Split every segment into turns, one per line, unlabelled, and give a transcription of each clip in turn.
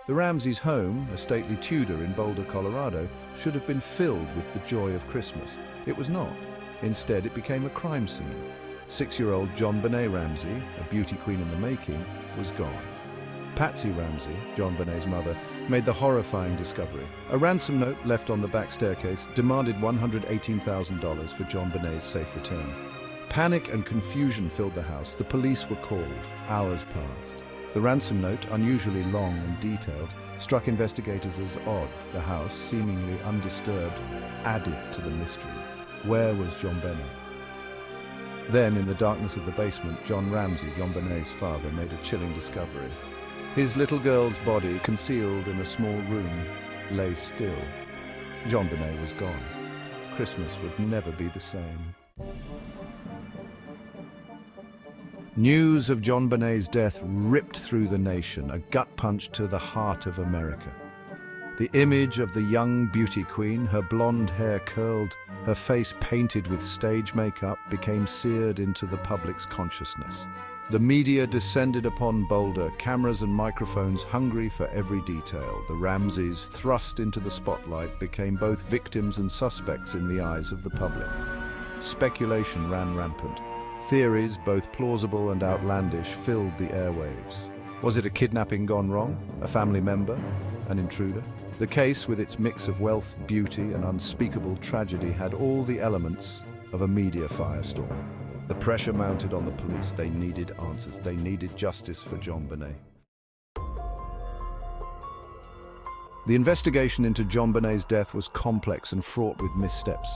The Ramseys' home, a stately Tudor in Boulder, Colorado, should have been filled with the joy of Christmas. It was not. Instead, it became a crime scene. 6-year-old JonBenét Ramsey, a beauty queen in the making, was gone. Patsy Ramsey, JonBenét's mother, made the horrifying discovery. A ransom note left on the back staircase demanded $118,000 for JonBenét's safe return. Panic and confusion filled the house. The police were called. Hours passed. The ransom note, unusually long and detailed, struck investigators as odd. The house, seemingly undisturbed, added to the mystery. Where was JonBenet? Then, in the darkness of the basement, John Ramsey, JonBenét's father, made a chilling discovery. His little girl's body, concealed in a small room, lay still. JonBenet was gone. Christmas would never be the same. News of JonBenet's death ripped through the nation, a gut punch to the heart of America. The image of the young beauty queen, her blonde hair curled, her face painted with stage makeup, became seared into the public's consciousness. The media descended upon Boulder, cameras and microphones hungry for every detail. The Ramseys, thrust into the spotlight, became both victims and suspects in the eyes of the public. Speculation ran rampant. Theories, both plausible and outlandish, filled the airwaves. Was it a kidnapping gone wrong? A family member? An intruder? The case, with its mix of wealth, beauty, and unspeakable tragedy, had all the elements of a media firestorm. The pressure mounted on the police. They needed answers. They needed justice for JonBenet. The investigation into JonBenet's death was complex and fraught with missteps.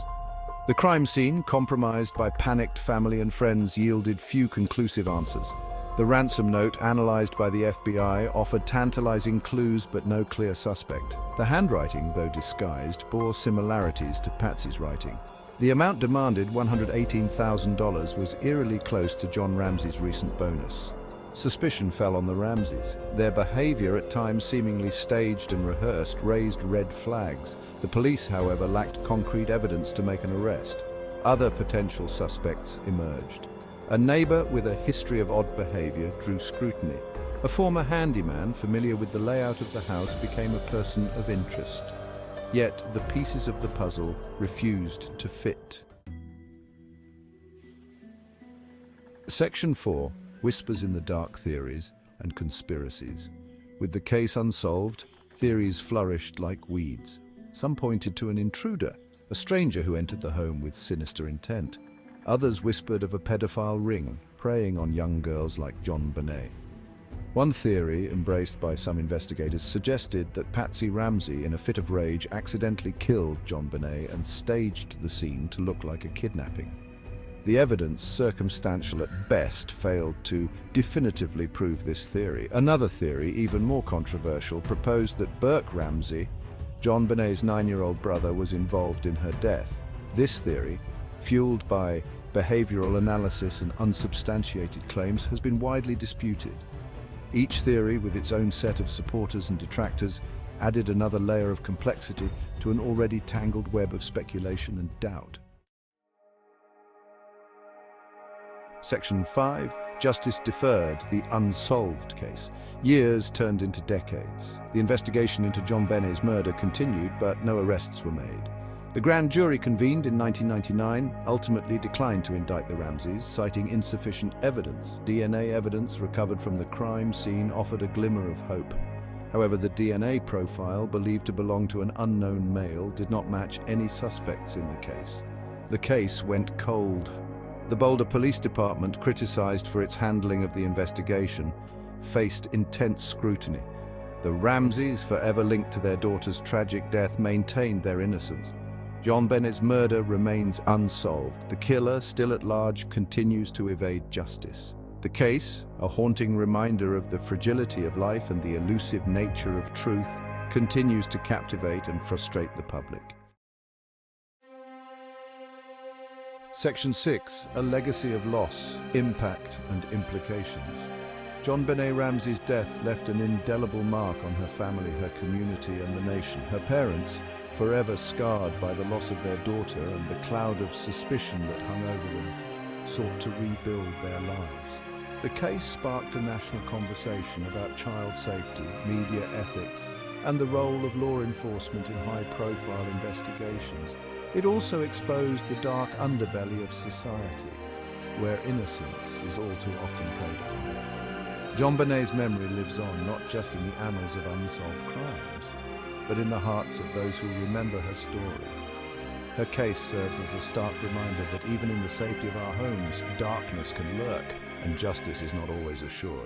The crime scene, compromised by panicked family and friends, yielded few conclusive answers. The ransom note, analyzed by the FBI, offered tantalizing clues but no clear suspect. The handwriting, though disguised, bore similarities to Patsy's writing. The amount demanded, $118,000, was eerily close to John Ramsey's recent bonus. Suspicion fell on the Ramseys. Their behavior, at times seemingly staged and rehearsed, raised red flags. The police, however, lacked concrete evidence to make an arrest. Other potential suspects emerged. A neighbor with a history of odd behavior drew scrutiny. A former handyman familiar with the layout of the house became a person of interest. Yet the pieces of the puzzle refused to fit. Section 4 whispers in the dark theories and conspiracies. With the case unsolved, theories flourished like weeds. Some pointed to an intruder, a stranger who entered the home with sinister intent. Others whispered of a pedophile ring, preying on young girls like JonBenet. One theory, embraced by some investigators, suggested that Patsy Ramsey, in a fit of rage, accidentally killed JonBenet and staged the scene to look like a kidnapping. The evidence, circumstantial at best, failed to definitively prove this theory. Another theory, even more controversial, proposed that Burke Ramsey, JonBenet's 9-year-old brother, was involved in her death. This theory, fueled by behavioral analysis and unsubstantiated claims, has been widely disputed. Each theory, with its own set of supporters and detractors, added another layer of complexity to an already tangled web of speculation and doubt. Section 5, Justice Deferred, the unsolved case. Years turned into decades. The investigation into JonBenet's murder continued, but no arrests were made. The grand jury, convened in 1999, ultimately declined to indict the Ramseys, citing insufficient evidence. DNA evidence recovered from the crime scene offered a glimmer of hope. However, the DNA profile, believed to belong to an unknown male, did not match any suspects in the case. The case went cold. The Boulder Police Department, criticized for its handling of the investigation, faced intense scrutiny. The Ramseys, forever linked to their daughter's tragic death, maintained their innocence. JonBenet's murder remains unsolved. The killer, still at large, continues to evade justice. The case, a haunting reminder of the fragility of life and the elusive nature of truth, continues to captivate and frustrate the public. Section 6, a legacy of loss, impact and implications. JonBenet Ramsey's death left an indelible mark on her family, her community and the nation. Her parents, forever scarred by the loss of their daughter and the cloud of suspicion that hung over them, sought to rebuild their lives. The case sparked a national conversation about child safety, media ethics, and the role of law enforcement in high-profile investigations. It also exposed the dark underbelly of society, where innocence is all too often preyed upon. JonBenét's memory lives on not just in the annals of unsolved crimes, but in the hearts of those who remember her story. Her case serves as a stark reminder that even in the safety of our homes, darkness can lurk, and justice is not always assured.